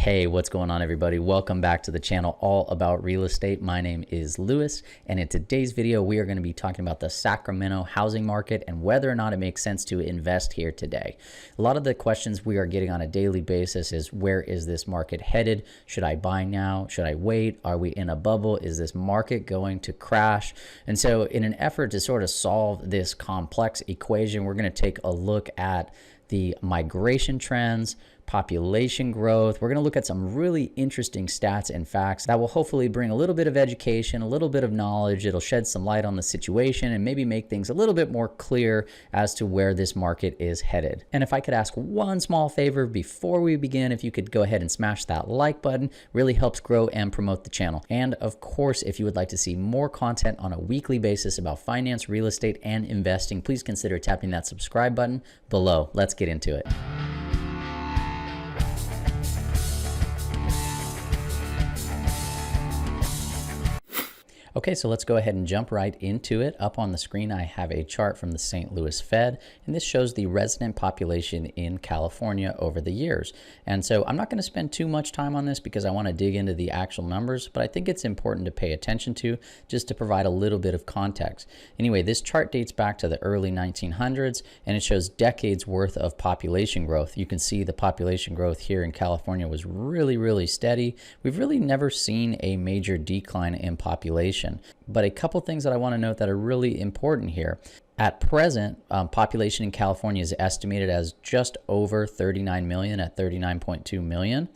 Hey, what's going on, everybody? Welcome back to the channel all about real estate. My name is Lewis, and in today's video, we are going to be talking about the Sacramento housing market and whether or not it makes sense to invest here today. A lot of the questions we are getting on a daily basis is, where is this market headed? Should I buy now? Should I wait? Are we in a bubble? Is this market going to crash? And so in an effort to sort of solve this complex equation, we're going to take a look at the migration trends, population growth. We're going to look at some really interesting stats and facts that will hopefully bring a little bit of education, a little bit of knowledge. It'll shed some light on the situation and maybe make things a little bit more clear as to where this market is headed. And if I could ask one small favor before we begin, if you could go ahead and smash that like button, really helps grow and promote the channel. And of course, if you would like to see more content on a weekly basis about finance, real estate, and investing, please consider tapping that subscribe button below. Let's get into it. Okay, so let's go ahead and jump right into it. Up on the screen, I have a chart from the St. Louis Fed, and this shows the resident population in California over the years. And so I'm not going to spend too much time on this because I want to dig into the actual numbers, but I think it's important to pay attention to just to provide a little bit of context. Anyway, this chart dates back to the early 1900s, and it shows decades worth of population growth. You can see the population growth here in California was really steady. We've really never seen a major decline in population. But a couple things that I want to note that are really important here. At present, population in California is estimated as just over 39 million at 39.2 million.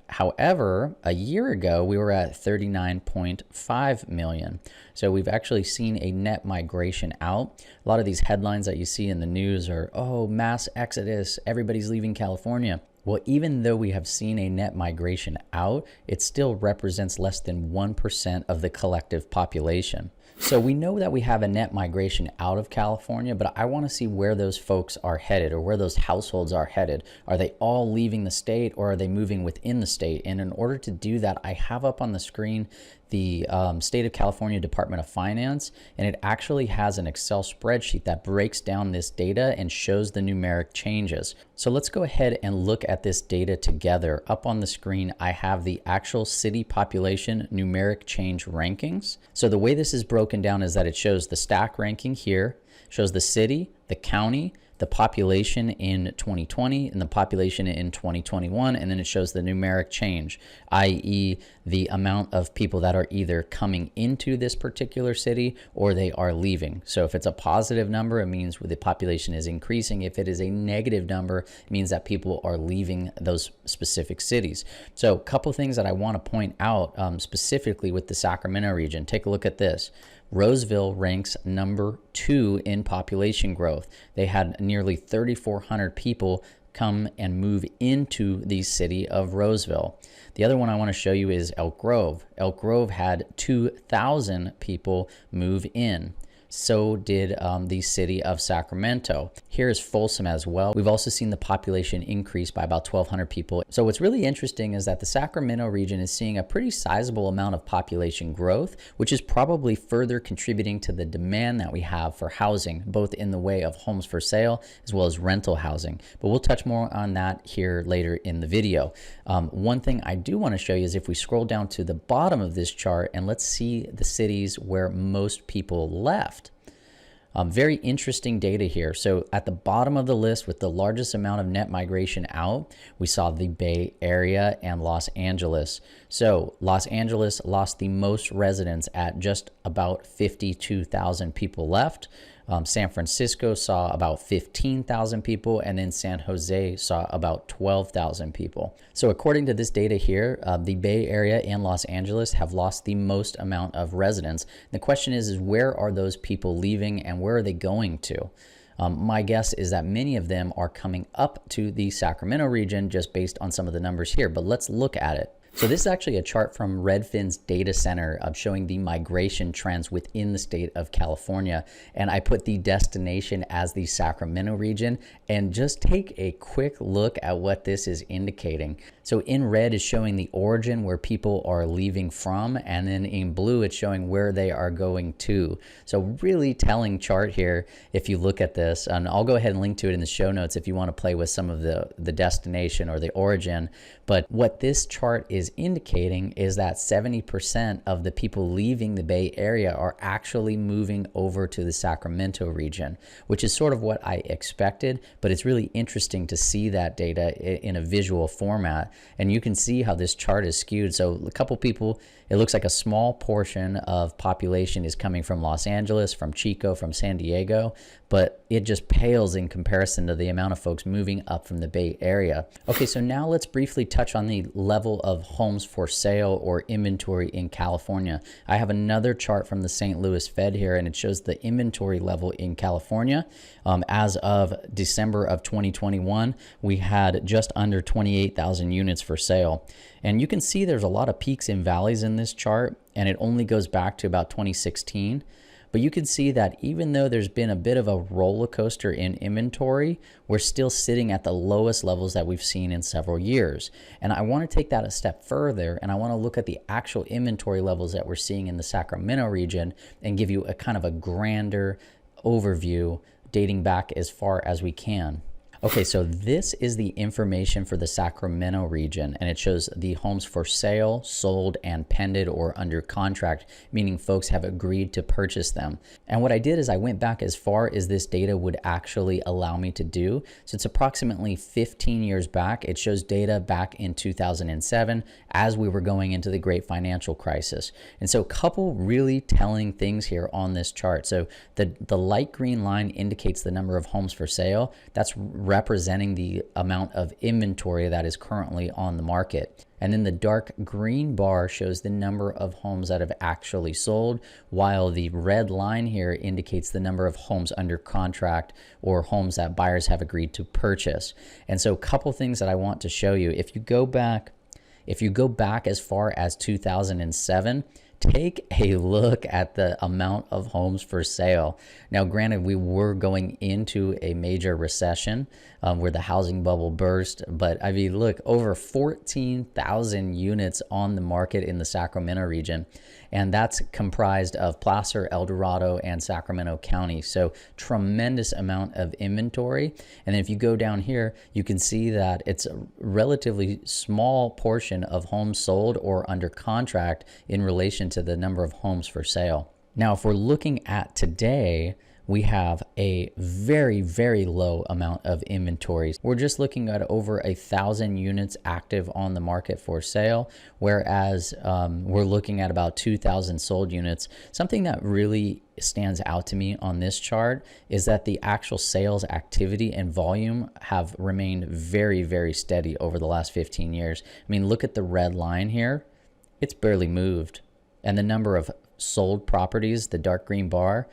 However, a year ago, we were at 39.5 million. So we've actually seen a net migration out. A lot of these headlines that you see in the news are, oh, mass exodus, everybody's leaving California. Well, even though we have seen a net migration out, it still represents less than 1% of the collective population. So we know that we have a net migration out of California, but I want to see where those folks are headed or where those households are headed. Are they all leaving the state or are they moving within the state? And in order to do that, I have up on the screen the State of California Department of Finance, and it actually has an Excel spreadsheet that breaks down this data and shows the numeric changes. So let's go ahead and look at this data together. Up on the screen, I have the actual city population numeric change rankings. So the way this is broken down is that it shows the stack ranking here, shows the city, the county, the population in 2020 and the population in 2021, and then it shows the numeric change, i.e. the amount of people that are either coming into this particular city or they are leaving. So if it's a positive number, it means the population is increasing. If it is a negative number, it means that people are leaving those specific cities. So a couple things that I want to point out specifically with the Sacramento region. Take a look at this. Roseville ranks number 2 in population growth. They had nearly 3,400 people come and move into the city of Roseville. The other one I want to show you is Elk Grove. Elk Grove had 2,000 people move in. So did the city of Sacramento. Here is Folsom as well. We've also seen the population increase by about 1,200 people. So what's really interesting is that the Sacramento region is seeing a pretty sizable amount of population growth, which is probably further contributing to the demand that we have for housing, both in the way of homes for sale as well as rental housing. But we'll touch more on that here later in the video. One thing I do want to show you is if we scroll down to the bottom of this chart and let's see the cities where most people left. Very interesting data here. So at the bottom of the list with the largest amount of net migration out, we saw the Bay Area and Los Angeles. So Los Angeles lost the most residents at just about 52,000 people left. San Francisco saw about 15,000 people, and then San Jose saw about 12,000 people. So according to this data here, the Bay Area and Los Angeles have lost the most amount of residents. The question is where are those people leaving and where are they going to? My guess is that many of them are coming up to the Sacramento region just based on some of the numbers here, but let's look at it. So this is actually a chart from Redfin's data center showing the migration trends within the state of California. And I put the destination as the Sacramento region, and just take a quick look at what this is indicating. So in red is showing the origin where people are leaving from, and then in blue it's showing where they are going to. So really telling chart here if you look at this, and I'll go ahead and link to it in the show notes if you want to play with some of the destination or the origin. But what this chart is indicating is that 70% of the people leaving the Bay Area are actually moving over to the Sacramento region, which is sort of what I expected, but it's really interesting to see that data in a visual format. And you can see how this chart is skewed. So a couple people, it looks like a small portion of population is coming from Los Angeles, from Chico, from San Diego, but it just pales in comparison to the amount of folks moving up from the Bay Area. Okay, so now let's briefly touch on the level of homes for sale or inventory in California. I have another chart from the St. Louis Fed here, and it shows the inventory level in California. As of December of 2021, we had just under 28,000 units for sale. And you can see there's a lot of peaks and valleys in this chart, and it only goes back to about 2016. But you can see that even though there's been a bit of a roller coaster in inventory, we're still sitting at the lowest levels that we've seen in several years. And I want to take that a step further, and I want to look at the actual inventory levels that we're seeing in the Sacramento region and give you a kind of a grander overview dating back as far as we can. Okay, so this is the information for the Sacramento region, and it shows the homes for sale, sold, and pended or under contract, meaning folks have agreed to purchase them. And what I did is I went back as far as this data would actually allow me to do. So it's approximately 15 years back. It shows data back in 2007 as we were going into the great financial crisis. And so a couple really telling things here on this chart. So the light green line indicates the number of homes for sale. That's representing the amount of inventory that is currently on the market. And then the dark green bar shows the number of homes that have actually sold, while the red line here indicates the number of homes under contract or homes that buyers have agreed to purchase. And so a couple things that I want to show you. If you go back as far as 2007, take a look at the amount of homes for sale. Now, granted, we were going into a major recession where the housing bubble burst, but I mean, look, over 14,000 units on the market in the Sacramento region, and that's comprised of Placer, El Dorado, and Sacramento County. So tremendous amount of inventory. And then if you go down here, you can see that it's a relatively small portion of homes sold or under contract in relation to the number of homes for sale. Now, if we're looking at today, we have a very, very low amount of inventories. We're just looking at over 1,000 units active on the market for sale, whereas we're looking at about 2,000 sold units. Something that really stands out to me on this chart is that the actual sales activity and volume have remained very, very steady over the last 15 years. I mean, look at the red line here. It's barely moved. And the number of sold properties, the dark green bar,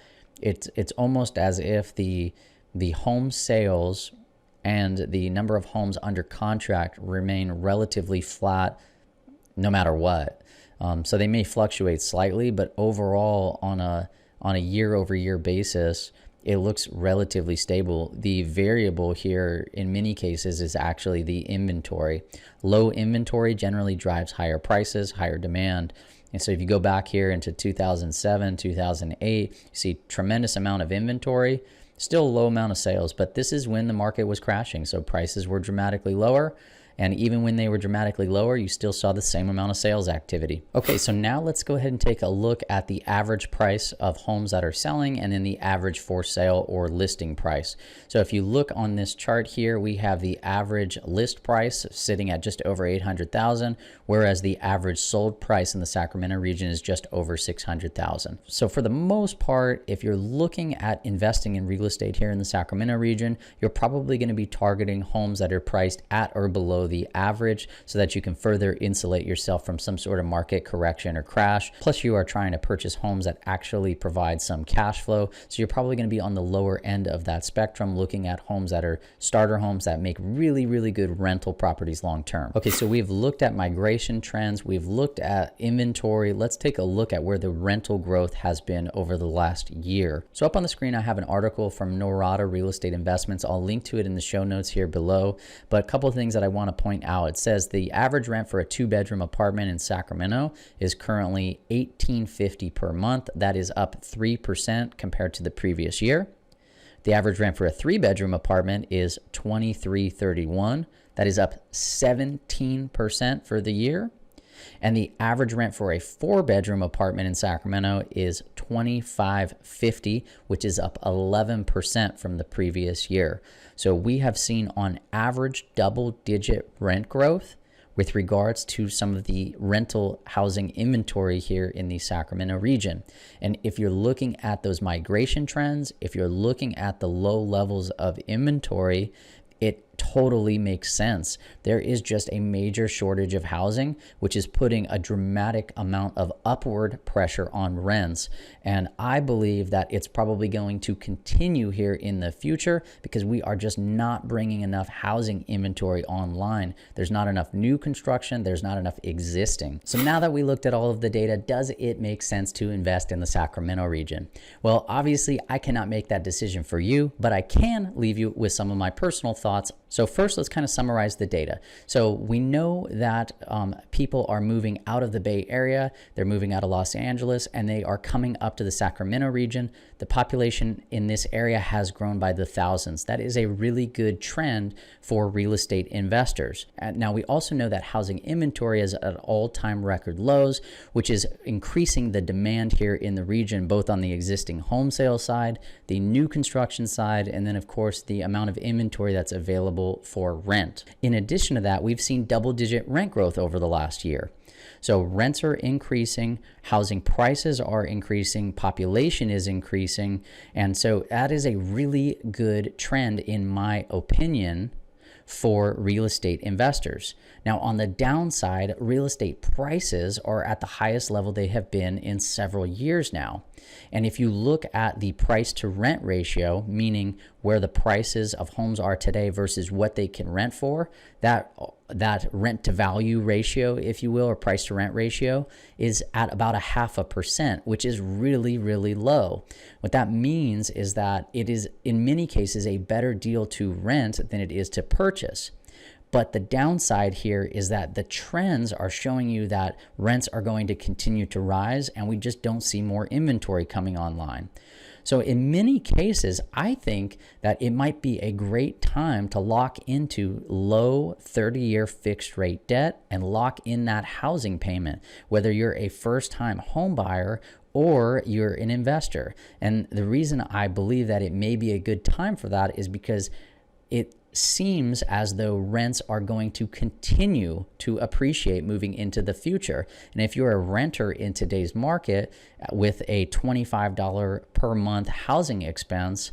it's almost as if the home sales and the number of homes under contract remain relatively flat no matter what. So they may fluctuate slightly, but overall on a year-over-year basis, it looks relatively stable. The variable here in many cases is actually the inventory. Low inventory generally drives higher prices, higher demand. And so if you go back here into 2007, 2008, you see tremendous amount of inventory, still a low amount of sales, but this is when the market was crashing. So prices were dramatically lower. And even when they were dramatically lower, you still saw the same amount of sales activity. Okay, so now let's go ahead and take a look at the average price of homes that are selling and then the average for sale or listing price. So if you look on this chart here, we have the average list price sitting at just over 800,000, whereas the average sold price in the Sacramento region is just over 600,000. So for the most part, if you're looking at investing in real estate here in the Sacramento region, you're probably going to be targeting homes that are priced at or below the average so that you can further insulate yourself from some sort of market correction or crash. Plus, you are trying to purchase homes that actually provide some cash flow. So you're probably going to be on the lower end of that spectrum, looking at homes that are starter homes that make really, really good rental properties long term. Okay, so we've looked at migration trends. We've looked at inventory. Let's take a look at where the rental growth has been over the last year. So up on the screen, I have an article from Norada Real Estate Investments. I'll link to it in the show notes here below. But a couple of things that I want to point out. It says the average rent for a 2-bedroom apartment in Sacramento is currently $1,850 per month. That is up 3% compared to the previous year. The average rent for a 3-bedroom apartment is $2,331. That is up 17% for the year. And the average rent for a 4-bedroom apartment in Sacramento is $2,550, which is up 11% from the previous year. So we have seen on average double-digit rent growth with regards to some of the rental housing inventory here in the Sacramento region. And if you're looking at those migration trends, if you're looking at the low levels of inventory, it totally makes sense. There is just a major shortage of housing, which is putting a dramatic amount of upward pressure on rents. And I believe that it's probably going to continue here in the future because we are just not bringing enough housing inventory online. There's not enough new construction. There's not enough existing. So now that we looked at all of the data, does it make sense to invest in the Sacramento region? Well, obviously I cannot make that decision for you, but I can leave you with some of my personal thoughts. So first, let's kind of summarize the data. So we know that people are moving out of the Bay Area, they're moving out of Los Angeles, and they are coming up to the Sacramento region. The population in this area has grown by the thousands. That is a really good trend for real estate investors. And now we also know that housing inventory is at all-time record lows, which is increasing the demand here in the region, both on the existing home sale side, the new construction side, and then of course the amount of inventory that's available for rent. In addition to that, we've seen double-digit rent growth over the last year. So rents are increasing, housing prices are increasing, population is increasing, and so that is a really good trend in my opinion for real estate investors. Now, on the downside, real estate prices are at the highest level they have been in several years now. And if you look at the price to rent ratio, meaning where the prices of homes are today versus what they can rent for, that rent to value ratio, if you will, or price to rent ratio is at about 0.5%, which is really, really low. What that means is that it is in many cases a better deal to rent than it is to purchase. But the downside here is that the trends are showing you that rents are going to continue to rise and we just don't see more inventory coming online. So in many cases, I think that it might be a great time to lock into low 30-year fixed rate debt and lock in that housing payment, whether you're a first-time home buyer or you're an investor. And the reason I believe that it may be a good time for that is because it seems as though rents are going to continue to appreciate moving into the future. And if you're a renter in today's market with a $25 per month housing expense,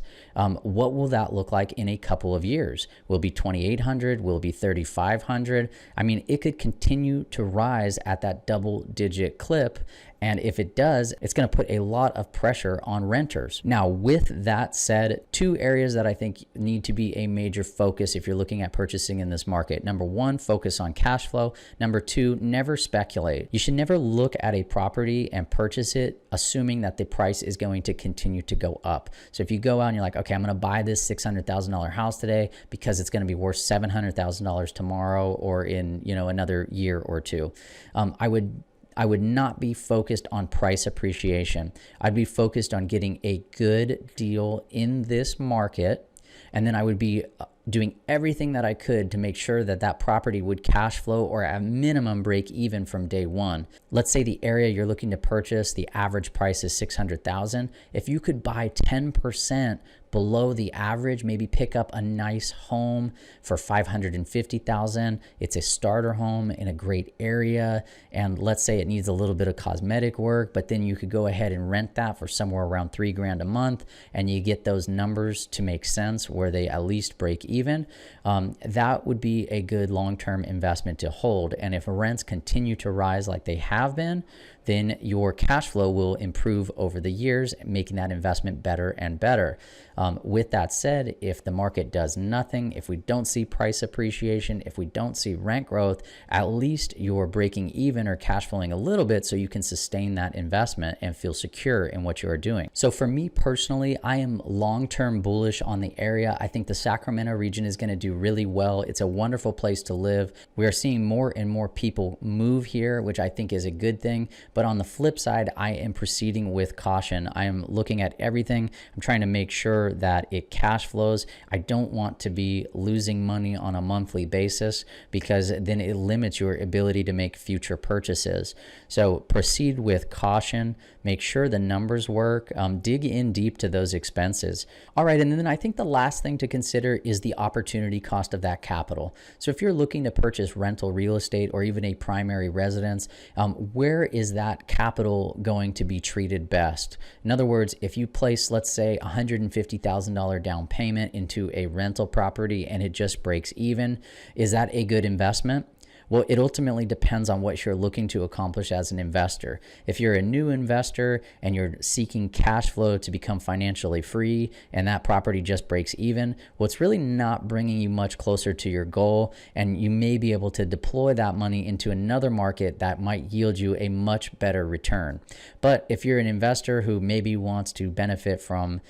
what will that look like in a couple of years? Will it be $2,800? Will it be $3,500? I mean, it could continue to rise at that double-digit clip. And if it does, it's going to put a lot of pressure on renters. Now, with that said, two areas that I think need to be a major focus if you're looking at purchasing in this market. Number one, focus on cash flow. Number two, never speculate. You should never look at a property and purchase it assuming that the price is going to continue to go up. So if you go out and you're like, okay, I'm going to buy this $600,000 house today because it's going to be worth $700,000 tomorrow or in another year or two, I would not be focused on price appreciation. I'd be focused on getting a good deal in this market, and then I would be doing everything that I could to make sure that that property would cash flow or at minimum break even from day one. Let's say the area you're looking to purchase, the average price is $600,000. If you could buy 10% below the average, maybe pick up a nice home for $550,000. It's a starter home in a great area, and let's say it needs a little bit of cosmetic work, but then you could go ahead and rent that for somewhere around $3,000 a month, and you get those numbers to make sense where they at least break even. That would be a good long-term investment to hold. And if rents continue to rise like they have been, then your cash flow will improve over the years, making that investment better and better. With that said, if the market does nothing, if we don't see price appreciation, if we don't see rent growth, at least you're breaking even or cash flowing a little bit so you can sustain that investment and feel secure in what you are doing. So for me personally, I am long-term bullish on the area. I think the Sacramento region is going to do really well. It's a wonderful place to live. We are seeing more and more people move here, which I think is a good thing. But on the flip side, I am proceeding with caution. I am looking at everything. I'm trying to make sure that it cash flows. I don't want to be losing money on a monthly basis, because then it limits your ability to make future purchases. So proceed with caution. Make sure the numbers work. Dig in deep to those expenses. All right, and then I think the last thing to consider is the opportunity cost of that capital. So if you're looking to purchase rental real estate or even a primary residence, where is that capital going to be treated best? In other words, if you place, let's say, $150,000 down payment into a rental property and it just breaks even, is that a good investment? Well, it ultimately depends on what you're looking to accomplish as an investor. If you're a new investor and you're seeking cash flow to become financially free and that property just breaks even, well, it's really not bringing you much closer to your goal, and you may be able to deploy that money into another market that might yield you a much better return. But if you're an investor who maybe wants to benefit from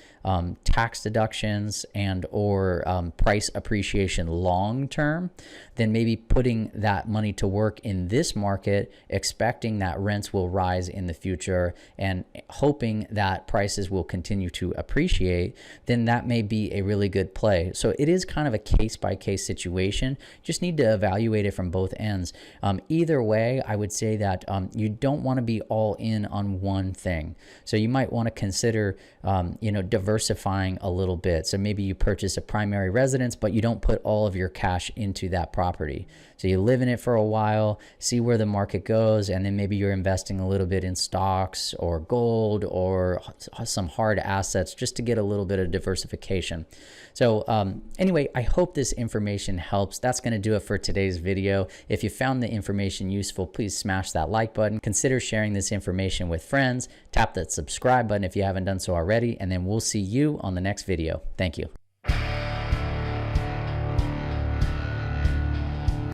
tax deductions and or price appreciation long term, then maybe putting that money to work in this market, expecting that rents will rise in the future and hoping that prices will continue to appreciate, then that may be a really good play. So it is kind of a case-by-case situation. Just need to evaluate it from both ends. Either way, I would say that you don't want to be all in on one thing. So you might want to consider diversifying a little bit. So maybe you purchase a primary residence, but you don't put all of your cash into that property. So you live in it for a while, see where the market goes, and then maybe you're investing a little bit in stocks or gold or some hard assets just to get a little bit of diversification. So anyway, I hope this information helps. That's going to do it for today's video. If you found the information useful, please smash that like button. Consider sharing this information with friends. Tap that subscribe button if you haven't done so already, and then we'll see you on the next video. Thank you.